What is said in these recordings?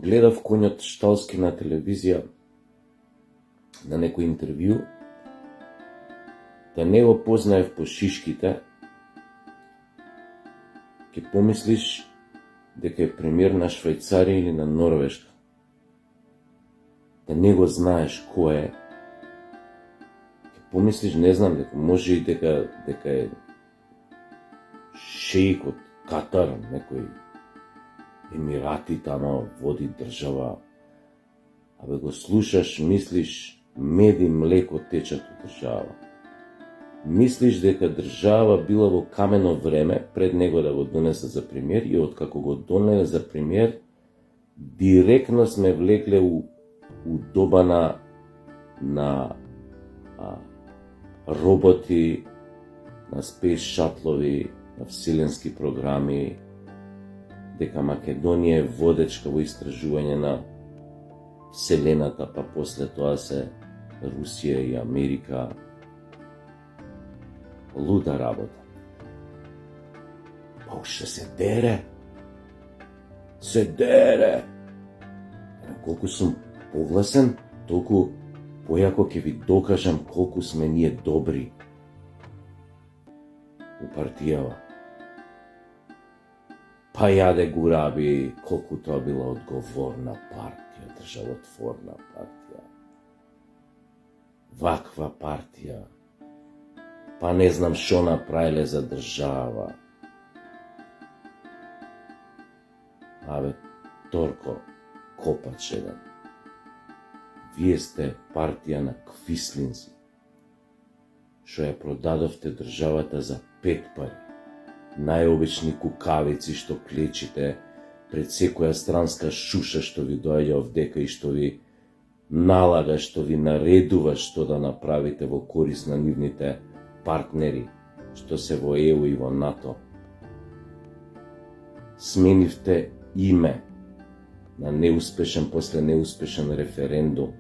гледав конјот Шталски на телевизија на некој интервју, да не го познаев по шишките, ќе помислиш дека е премиер на Швајцарија или на Норвешка. Да не го знаеш кој е, ќе помислиш, не знам, дека може и дека е шеик од Катар, некој Емирати тама води држава. Абе го слушаш, мислиш, мед и млеко течат од држава. Мислиш дека држава била во камено време пред него да го донесе за премиер и откако го донесе за премиер, директно сме влекле у доба на роботи, на спейс шатлови, на вселенски програми, дека Македонија е водечка во истражување на Вселената, па после тоа се Русија и Америка. Луда работа. Па уште се дере. Колку сум погласен, толку појако ќе ви докажам колку сме ние добри у партијава. Па јаде Гураби, колку тоа била одговорна партија, државотворна партија. Ваква партија. Па не знам шо направиле за држава. Абе, Торко, копач еден. Вие сте партија на квислинци, што ја продадовте државата за 5 пари. Најобични кукавици што клечите пред секоја странска шуша што ви доаѓа овдека и што ви налага, што ви наредува што да направите во корис на нивните партнери, што се во ЕУ и во НАТО. Сменивте име на неуспешен после неуспешен референдум.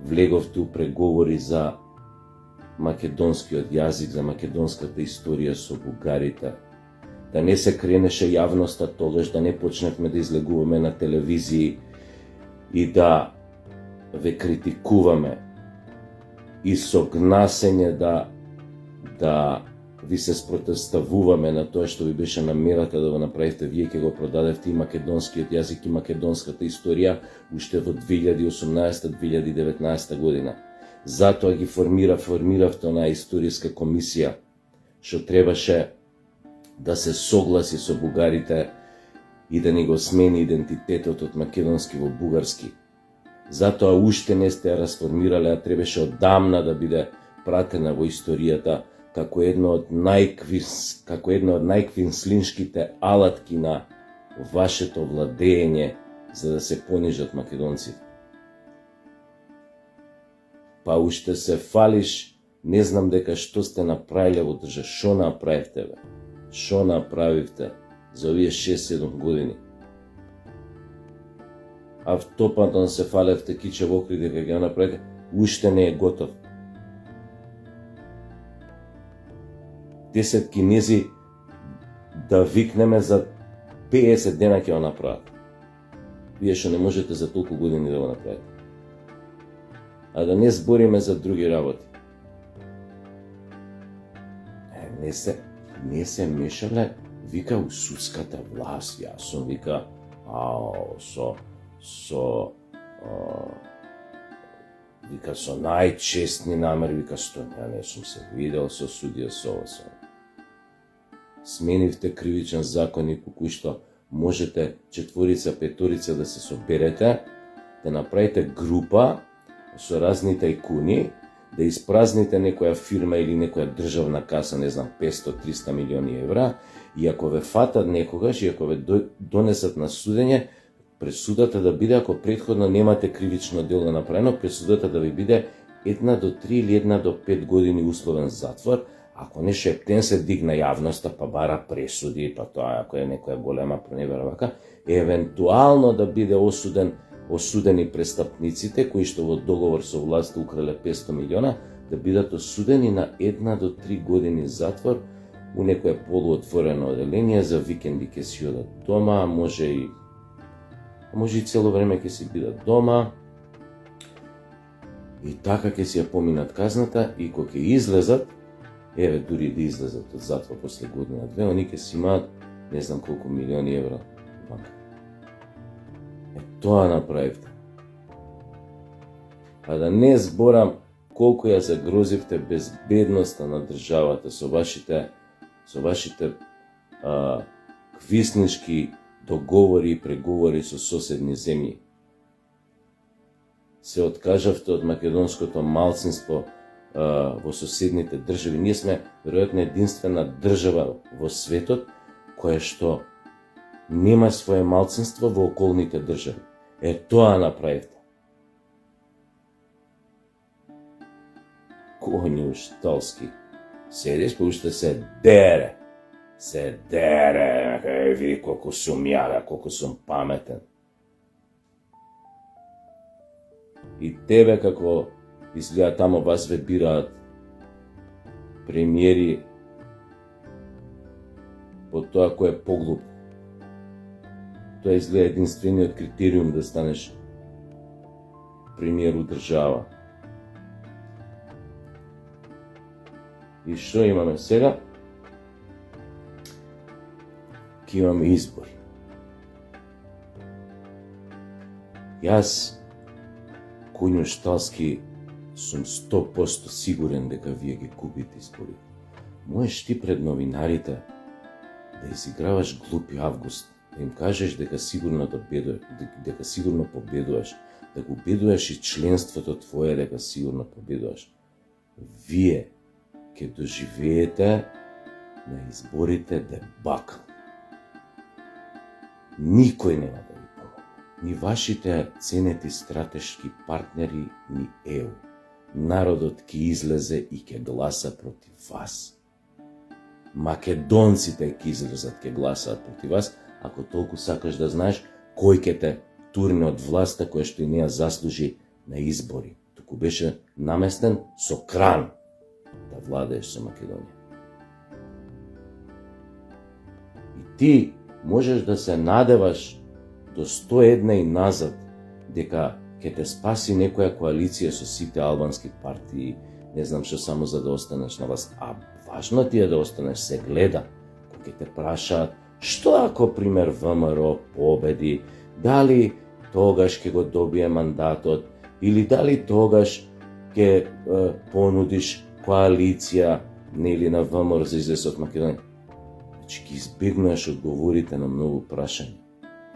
Влеговте у преговори за македонскиот јазик, за македонската историја со бугарите. Да не се кренеше јавноста тогаш, да не почневме да излегуваме на телевизии и да ве критикуваме и со гнасење да ви се спротивставуваме на тоа што ви беше намерата да го направите. Вие ќе го продадевте и македонскиот јазик и македонската историја уште во 2018-2019 година. Затоа ги формиравте онаа историска комисија што требаше да се согласи со бугарите и да ни го смени идентитетот од македонски во бугарски. Затоа уште не сте ја расформирале, а требаше одамна да биде пратена во историјата како едно од најквинслиншките алатки на вашето владење за да се понижат македонците. Па уште се фалиш, не знам дека што сте направиле во држава. Шо направивте, бе? Шо направивте за овие 6-7 години? Автопатон се фалевте киче во окри дека ќе направите, уште не е готов. 10 кинези да викнеме за 50 дена ќе го направат. Вие што не можете за толку години да го направите. А да не збориме за други работи. Не се мешале, вика, у судската власт. Јас сум, вика, вика, со најчестни намери, вика, ја не сум се видел со судија со ова. Сменивте кривичен законник, кој што можете 4-5 да се соберете, да направите група со разни тајкуни, да испразните некоја фирма или некоја државна каса, не знам, 500-300 милиони евра, и ако ве фатат некогаш, и ако ве донесат на судење, пресудата да биде, ако претходно немате кривично дело направено, пресудата да ви биде 1 до 3 или 1 до 5 години условен затвор, ако не шептен се дигна јавноста, па бара пресуди, па тоа, ако е некоја голема проневера вака, евентуално да биде осудени престапниците, кои што во договор со власта украле 500 милиона, да бидат осудени на 1 до 3 години затвор у некоја полуотворено оделение, за викенди ќе си одат дома, може и може и цело време ќе си бидат дома, и така ќе си ја поминат казната, и кога ќе излезат, еве дури да излезат од затвор после година-две, они ќе си имаат не знам колку милиони евра банка. Тоа направивте. А да не зборам колку ја загрозивте безбедноста на државата со вашите квиснички договори и преговори со соседни земји. Се откажавте од македонското малцинство во соседните држави. Ние сме веројатно единствена држава во светот која што нема свое малцинство во околните држави. Тоа направивте. Конјушталски седиш, па уште се дере. Види колку сум ја, колку сум паметен. И тебе како изгледа тамо вас ве бираат премиери по тоа кој е поглуп. Тоа изгледа единствениот критериум да станеш премиер у држава. И што имаме сега? Ке имаме избори. Јас, Конјушталски, сум 100% сигурен дека вие ги губите изборите. Можеш ти пред новинарите да изиграваш глупи Август, да им кажеш дека сигурно победуваш, да го убедуваш и членството твое дека сигурно победуваш. Вие ќе доживеете на изборите дебакл. Никој нема да ви помогне. Ни вашите ценети стратешки партнери, ни ЕУ. Народот ќе излезе и ќе гласа против вас. Македонците ќе излезат, ќе гласаат против вас, ако толку сакаш да знаеш кој ќе те турне од власта која што и не ја заслужи на избори. Туку беше наместен со кран да владееш со Македонија. И ти можеш да се надеваш до 101 и назад дека ќе те спаси некоја коалиција со сите албански партии, не знам што, само за да останеш на власт. А важно ти е да останеш, се гледа. Кога ќе те прашаат што ако пример ВМРО победи, дали тогаш ќе го добие мандатот или дали тогаш ќе понудиш коалиција нели на ВМРО за излез од Македонија. Значи ги избегнуваш одговорите на многу прашања.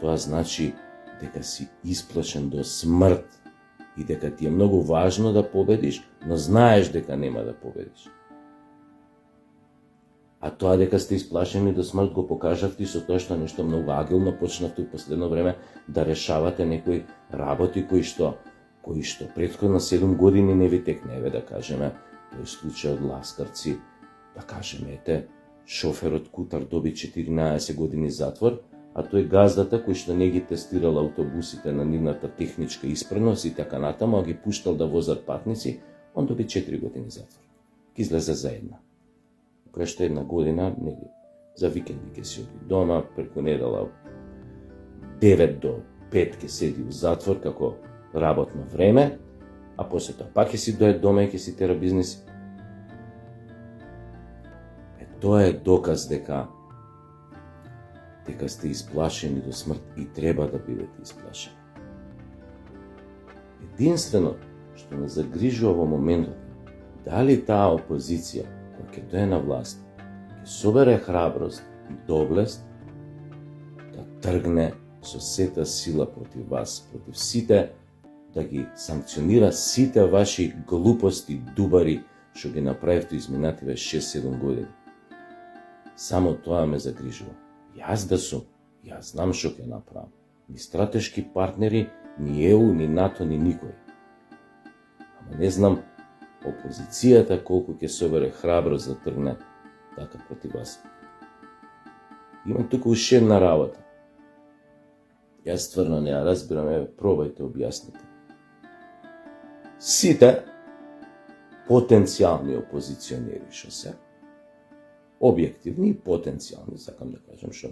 Тоа значи дека си исплашен до смрт и дека ти е многу важно да победиш, но знаеш дека нема да победиш. А тоа дека сте исплашени до смрт го покажавте со тоа што нешто многу агилно почнавте в последно време да решавате некои работи кои што претходно 7 години не ви текневе, да кажеме, тој случај од Ласкарци, да кажеме, ете, шоферот Кутар доби 14 години затвор, а тој газдата кој што не ги тестирал автобусите на нивната техничка исправност и така натаму, а ги пуштал да возат патници, он доби 4 години затвор. Ки излезе за една. Која што 1 година, нели, за викенди ќе си оди дома, преку недела 9 до 5 ќе седи у затвор како работно време, а после тоа пак ќе си дое дома и ќе си тера бизнеси. Тоа е доказ дека сте исплашени до смрт и треба да бидете исплашени. Единствено што ме загрижува во моментот, дали таа опозиција која ќе дое на власт, ќе собере храброст и доблест да тргне со сета сила против вас, против сите, да ги санкционира сите ваши глупости, дубари, што ги направивте изминативе 6-7 години. Само тоа ме загрижува. Јас знам што ќе направам. Ни стратешки партнери, ни ЕУ, ни НАТО, ни никој. Ама не знам опозицијата колку ќе собере храброст да тргне така против вас. Имам тука уште една работа. Јас стварно не ја разбирам, еве, пробајте објасните. Сите потенцијални опозиционери што се, објективни и потенцијални, сакам да кажам, што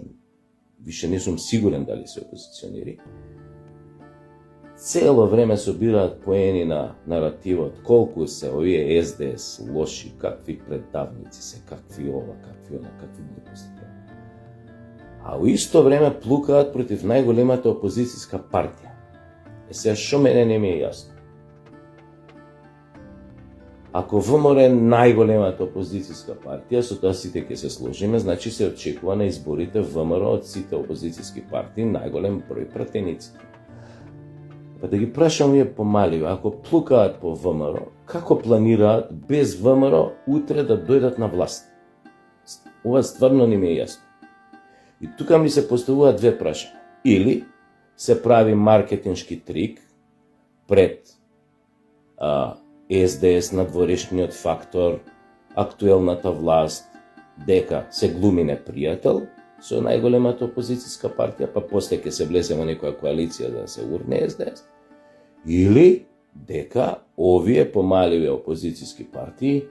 више не сум сигурен дали се опозиционери, цело време собираат поени на наративот, колку се овие СДС лоши, какви предавници се, какви ова, какви она, какви глупости. А во исто време плукаат против најголемата опозицијска партија. Сега што мене не ми е јасно. Ако ВМРО е најголемата опозицијска партија, со тоа сите ќе се сложиме, значи се очекува на изборите ВМРО од сите опозицијски партии најголем број пратеници. Па да ги прашам вие помаливе, ако плукаат по ВМРО, како планираат без ВМРО утре да дојдат на власт? Ова стварно не ми е јасно. И тука ми се поставуваат две прашања. Или се прави маркетиншки трик пред СДС, надворешниот фактор, актуелната власт, дека се глуми непријател со најголемата опозицијска партија, па после ќе се влезе во некоја коалиција да се урне СДС, или дека овие помаливи опозицијски партии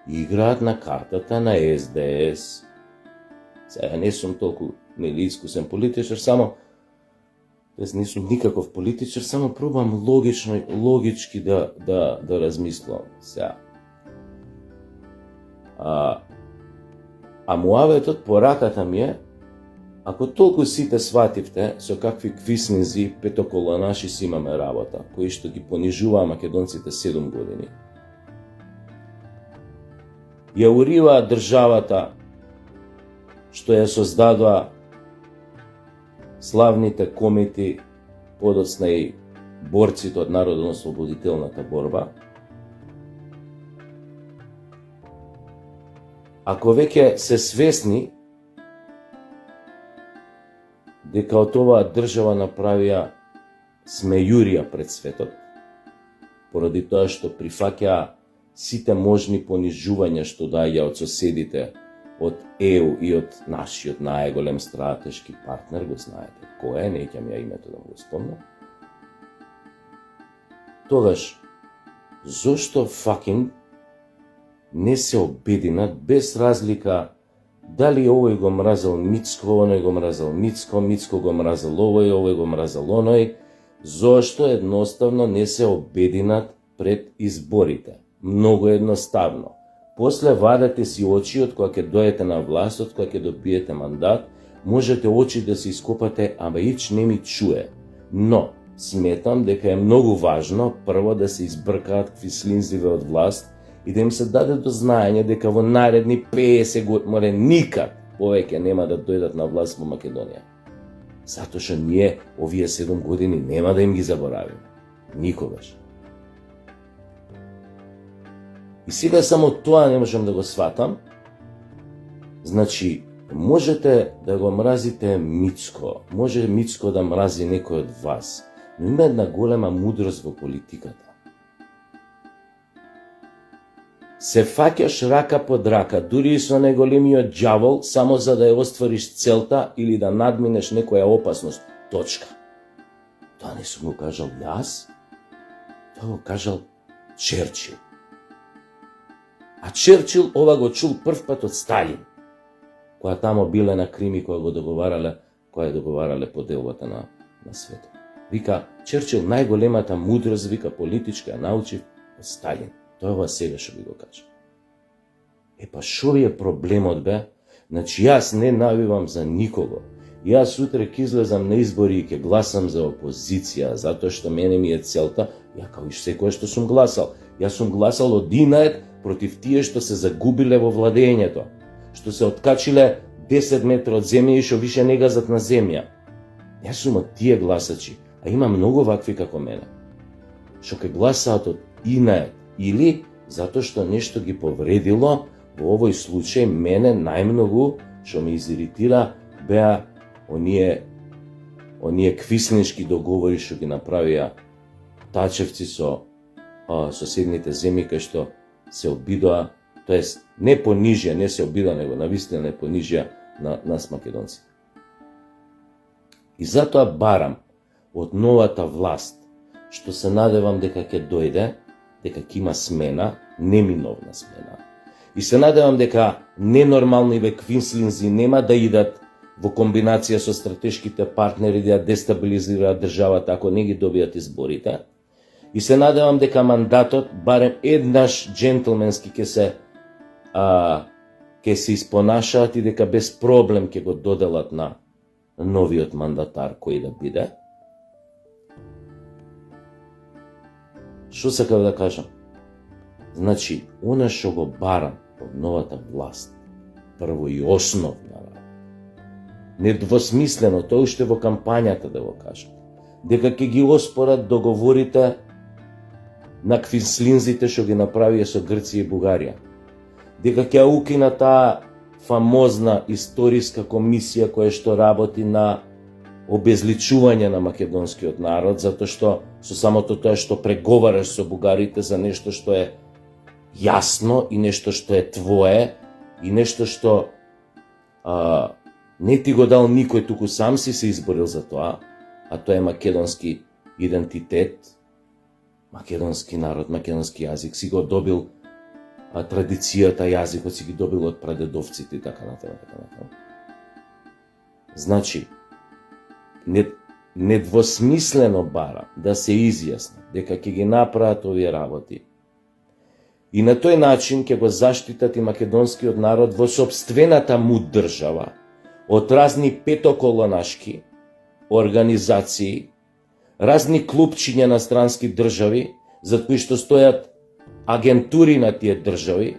играат на картата на СДС. Сега не сум толку искусен политичар, само не сум никаков политичар, само пробам логички да размислувам. Сега. А муаветот, пораката ми е, ако толку сите свативте со какви квиснинзи петоколонаши си имаме работа, кои што ги понижуваа македонците 7 години, ја уриваа државата што ја создадоа славните комети, подоцна и борците од народно-ослободителната борба. Ако веќе се свесни дека од оваа држава направија смејурија пред светот, поради тоа што прифаќаа сите можни понижувања што доаѓа од соседите, од ЕУ и од нашиот најголем стратешки партнер, го знаете кој е, неќам ја името да го спомнам. Тогаш, зошто факинг не се обединат без разлика дали овој го мразел Мицко, оној го мразел Мицко, Мицко го мразел овој го мразел оној, зошто едноставно не се обединат пред изборите? Многу едноставно. После вадете си очи од кога ќе дојдете на власт, од кога ќе добиете мандат, можете очи да се ископате, ама ич не ми чуе. Но, сметам дека е многу важно прво да се избркаат квислинзиве од власт и да им се даде до знаење дека во наредни 50 години никад повеќе нема да дојдат на власт во Македонија. Затоа што ние овие 7 години нема да им ги заборавиме. Никогаш. И сега само тоа не можам да го сватам. Значи, можете да го мразите Мицко, може Мицко да мрази некој од вас, но има една голема мудрост во политиката. Се фаќаш рака под рака, дури и со најголемиот џавол, само за да ја оствариш целта или да надминеш некоја опасност. Точка. Тоа не сум го кажал јас, тоа го кажал Черчил. А Черчил ова го чул прв пат од Сталин, која тамо биле на Крим и која ја договарале поделбата на светот. Вика, Черчил најголемата мудрост, вика, политичка, ја научив од Сталин. Тоа ова сега што би го кажа. Па шо ви е проблемот, бе? Значи, јас не навивам за никого. Јас утре ќе излезам на избори и ќе гласам за опозиција, затоа што мене ми е целта, ја као и секој што сум гласал. Јас сум гласал од инает против тие што се загубиле во владењето, што се откачиле 10 метра од земја и што више не газат на земја. Јас сум од тие гласачи, а има многу вакви како мене, што ќе гласаат од инает или затоа што нешто ги повредило. Во овој случај мене најмногу што ме изиритира беа оние квислиншки договори што ги направија Тачевци со соседните земји, кај што се обидоа, тоест не понижија, не се обидоа, него навистина не понижија на нас македонци. И затоа барам од новата власт, што се надевам дека ќе дојде, дека ќе има смена, неминовна смена. И се надевам дека ненормални квинслинзи нема да идат во комбинација со стратешките партнери да ја дестабилизираат државата ако не ги добијат изборите. И се надевам дека мандатот барем еднаш джентлменски ќе се испонашаат и дека без проблем ќе го доделат на новиот мандатар кој да биде. Што сакав да кажам? Значи, она што го барам од новата власт, прво и основна, недвосмислено, тоа уште во кампањата да го кажам, дека ќе ги оспорат договорите на квинслинзите што ги направија со Грција и Бугарија, дека ќе укина таа фамозна историска комисија која што работи на обезличување на македонскиот народ, затоа што со самото тоа што преговараш со бугарите за нешто што е јасно и нешто што е твое и нешто што не ти го дал никој, туку сам си се изборил за тоа, а тоа е македонски идентитет, македонски народ, македонски јазик, си го добил традицијата, јазикот си ги добил од прадедовците и така натаму. Значи, недвосмислено бара да се изјасни дека ќе ги направат овие работи и на тој начин ќе го заштитат и македонскиот народ во сопствената му држава од разни петоколонашки организации, разни клупчиња на странски држави, за кои што стојат агентури на тие држави,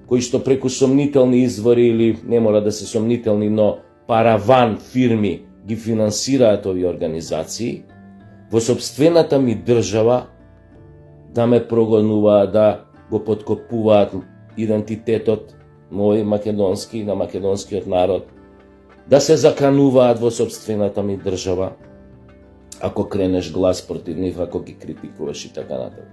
кои што преку сомнителни извори или не мора да се сомнителни, но параван фирми ги финансираат овие организации, во сопствената ми држава да ме прогонуваат, да го подкопуваат идентитетот мој македонски, на македонскиот народ, да се закануваат во сопствената ми држава, ако кренеш глас против нив, ако ги критикуваш и така натаму.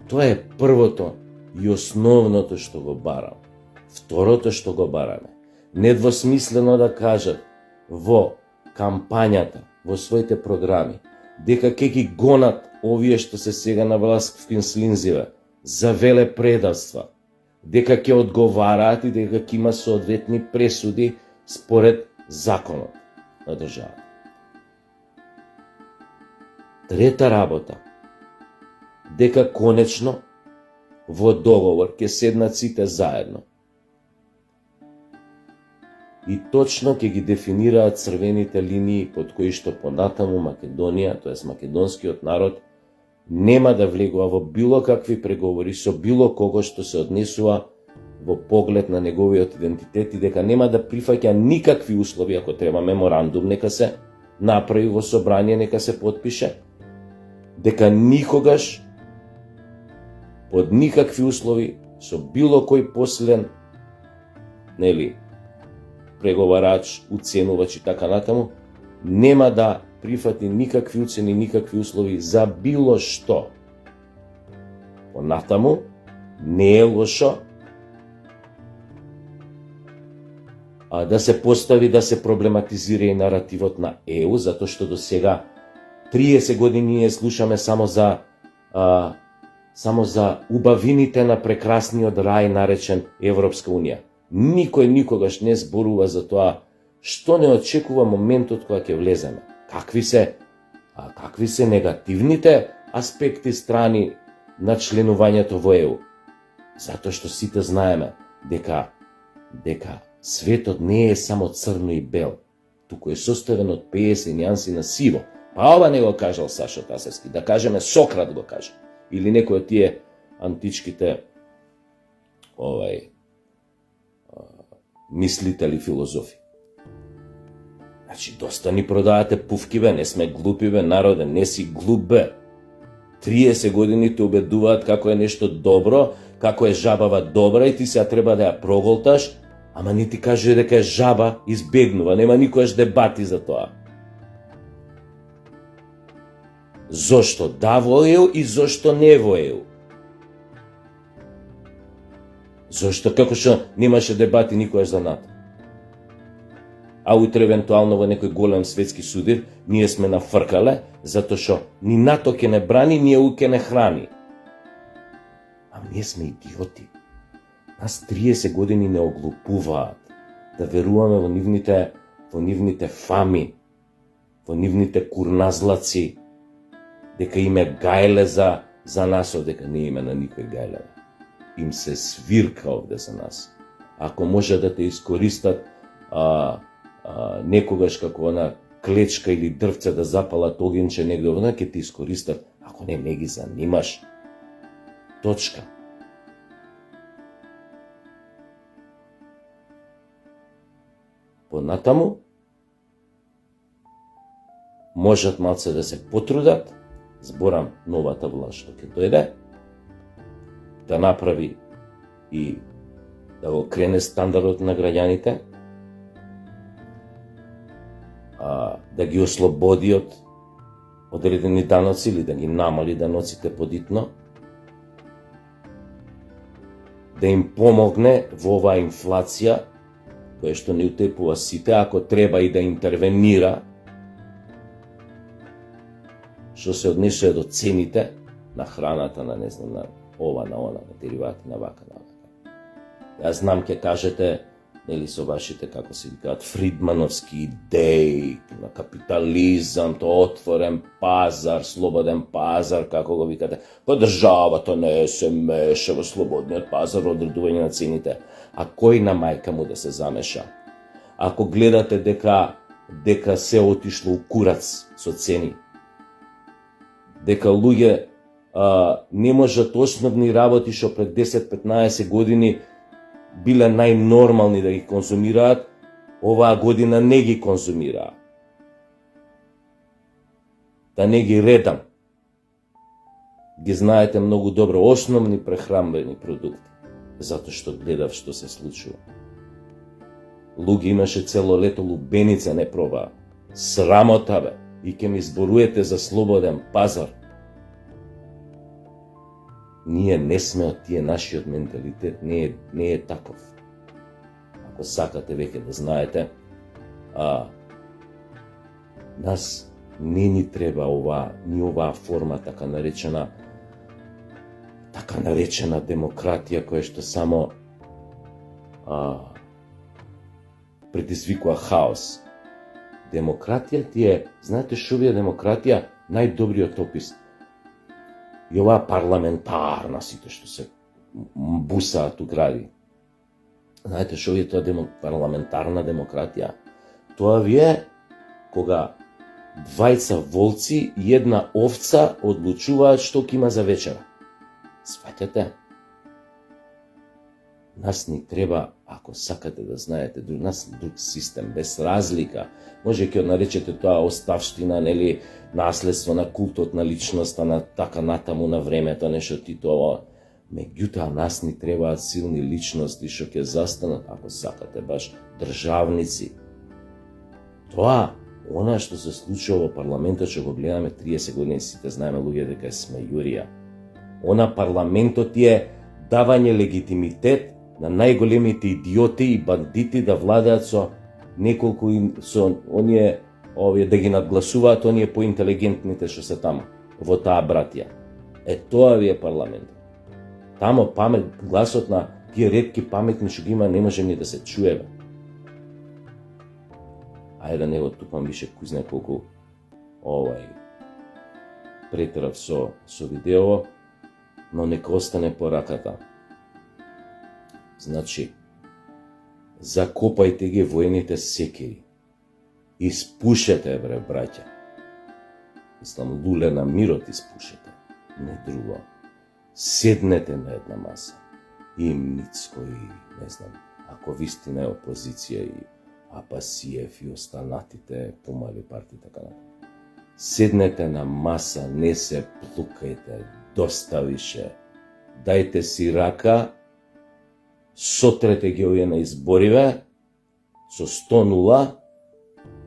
Тоа е првото и основното што го барам. Второто што го бараме, недвосмислено да кажат во кампањата, во своите програми, дека ќе ги гонат овие што се сега на власт в квинслинзиве за велепредавства, дека ќе одговараат и дека ќе има соодветни пресуди според законот на државата. Трета работа, дека конечно во договор ќе седнат сите заедно и точно ќе ги дефинираат црвените линии под кои што понатаму Македонија, тоест македонскиот народ, нема да влегува во било какви преговори со било кого што се однесува во поглед на неговиот идентитет и дека нема да прифаќа никакви услови, ако треба меморандум, нека се направи во собрание, нека се потпише, дека никогаш, под никакви услови, со било кој посилен, преговарач, уценувач и така натаму, нема да прифати никакви уцени, никакви услови за било што. Понатаму, не е лошо да се постави, да се проблематизира и наративот на ЕУ, затоа што до сега 30 години ние слушаме само за убавините на прекрасниот рај наречен Европска Унија. Никој никогаш не зборува за тоа што не очекува моментот кога ќе влеземе. Какви се негативните аспекти страни на членувањето во ЕУ? Затоа што сите знаеме дека светот не е само црно и бел, туку е составен од 50 нюанси на сиво. Па ова не го кажал Сашо Тасевски, да кажеме Сократ го кажа, или некој од тие античките мислители, филозофи. Значи, доста ни продавате пувки, бе, не сме глупи, бе, народе, не си глуп, бе. 30 години те убедуваат како е нешто добро, како е жабава добра и ти сега треба да ја проголташ, ама не ти каже дека е жаба, избегнува, нема никојаш дебати за тоа. Зошто да во ЕУ и зошто не во ЕУ? Зошто како што немаше дебати никогаш за НАТО? А утре евентуално во некој голем светски судир ние сме нафркале затоа што ни НАТО ќе не брани, ни ЕУ ќе не храни. А ние сме идиоти. Нас 30 години не оглупуваат да веруваме во нивните фами, во нивните курназлаци, дека им е гајле за нас, дека не име на никој гајле. Им се свирка овде за нас. Ако може да те искористат некогаш како она клечка или дрвце да запалат огенче негде овде, ќе те искористат. Ако не ги занимаш. Точка. Понатаму, можат малце да се потрудат, зборам новата власт што ќе дојде, да направи и да го крене стандардот на граѓаните, да ги ослободи од одредени даноци или да ги намали даноците подитно, да им помогне во оваа инфлација, која што не утепува сите, ако треба и да интервенира, што се однесува до цените на храната, на не знам, на ова, на она, на деривати, на вака, на вака. Јас знам, ќе кажете, нели со вашите, како се викаат, фридмановски идеи, на капитализам, тоа отворен пазар, слободен пазар, како го викате, па државата не се меша во слободниот пазар, одредување на цените. А кој на мајка му да се замеша? Ако гледате дека се отишло у курац со цени, дека луѓе не можат основни работи што пред 10-15 години биле најнормални да ги конзумираат, оваа година не ги конзумираат. Да не ги редам. Ги знаете многу добро, основни прехранбени продукти, затоа што гледав што се случува. Луѓе имаше цело лето лубеница не пробаа. Срамота бе, и ќе ми зборуете за слободен пазар. Ние не сме од тие, нашиот менталитет не е таков. Ако сакате веќе да знаете, нас не ни треба оваа форма така наречена демократија, која што само предизвикува хаос. Демократија ти е, знаете што ви е демократија? Најдобриот опис. И оваа парламентарна, сите што се бусаат у гради. Знаете што ви е тоа парламентарна демократија? Тоа ви е кога двајца волци и една овца одлучуваат што ќе има за вечера. Сваќате? Нас ни треба, ако сакате да знаете, нас друг систем, без разлика. Може ќе наречете тоа оставштина, нели, наследство на култот на личноста, на така натаму на времето, нешто Титово. Меѓутоа, нас ни требаат силни личности што ќе застанат, ако сакате, баш државници. Тоа, она што се случува во парламентот, што го гледаме 30 години, сите знаеме луѓе дека е смејурија. Она парламентот е давање легитимитет на најголемите идиоти и бандити да владеат со неколку, со оние да ги надгласуваат оние поинтелигентните што се таму, во таа братија. Тоа ви е парламент. Тамо гласот на тие ретки паметни што ги има не може ни да се чуе. Ајде да не го тупам више кузне колку претерав со видео, но нека остане пораката. Значи, закопајте ги воените секири. Испушете, бре, браќа. Мислам, луле на мирот испушете, не друго. Седнете на една маса. И Мицко, и не знам, ако вистина е опозиција, и Апасиев, и останатите помали партии, така на. Седнете на маса, не се плукајте, доста више. Дајте си рака, сотрете ги овие на избориве, со 100-0,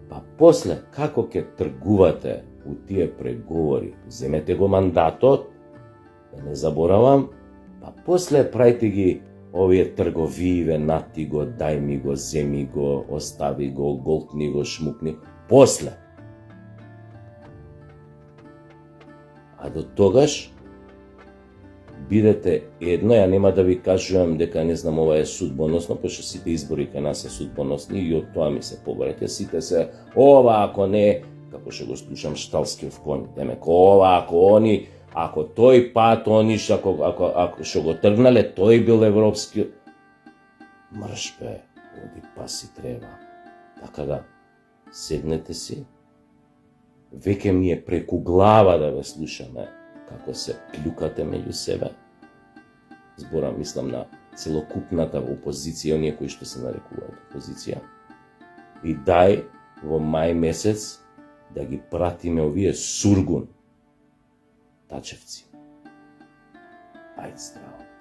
па после, како ќе тргувате у тие преговори, земете го мандатот, да не заборавам, па после прајте ги овие трговииве, нати го, дај ми го, земи го, остави го, голтни го, шмукни, после. А до тогаш, бидете едно, ја нема да ви кажувам дека не знам ова е судбоносно, пошто сите избори кај нас се судбоносни и од тоа ми се побраќа, сите се ова ако не, како што го слушам Шталскиов конј, демек ова ако они, ако тој пат они ако што го тргнале, тој бил европски. Мрш бе, оди па си треба. Така да, седнете си, веќе ми е преку глава да ве слушаме како се плюкате меѓу себе. Зборам, мислам на целокупната опозиција, оние кои што се нарекуваат опозиција. И дај во мај месец да ги пратиме овие сургун тачевци. Ајде здраво.